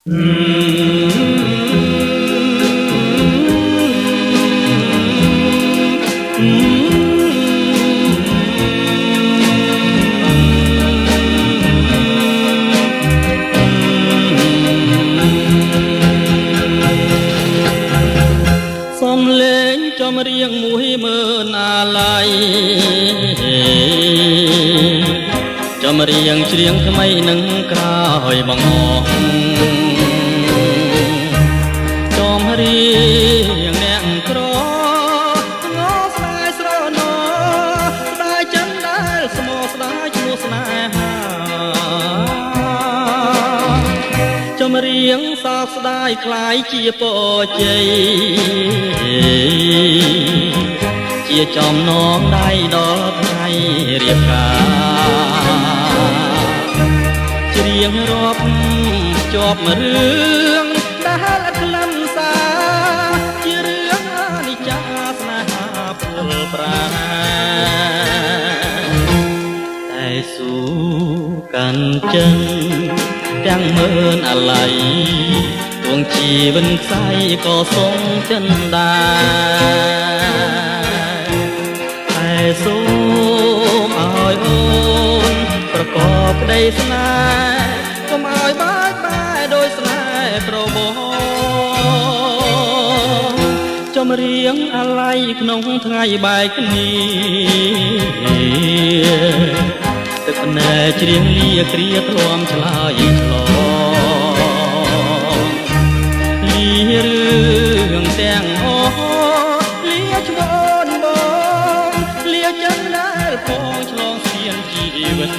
សំលេងចំរៀងមួយមើលណាឡៃចំរៀងច្រៀងថ្មីនឹងក្រោយបង្អស់ចំរៀងអ្នកក្រងស្ដាយស្រណោស្ដាយចិនដែលស្មោស្ដាយឈ្មោះស្នេហាចំរៀងសោកស្ដាយคล้ายជាពរជ័យជាចំណងដៃដល់ថ្ងៃរៀបការច្រៀងរាប់ជាប់រឿងដែលខ្លឹមសារជារឿងអនិច្ចាស្នេហាពលប្រាតែស៊ូកាន់ចិនទាំងមើលអាឡ័យដួងជីវិនខ្សែក៏សុំចិនដែរតែសូមឲ្យអូនប្រកបក្តីស្នេហ៍កុំឲ្យបាច់បែកដោយស្នេហ៍ប្របងចំរៀងអាឡ័យក្នុងថ្ងៃបែកគ្នាទឹកភ្នែកច្រៀងលាគ្រាធ្លាំឆ្លើយឆ្លងលារឿងទាំងអស់លាឆ្មនបងលាចិនដែលផងឆ្លងស្ពានជីវិត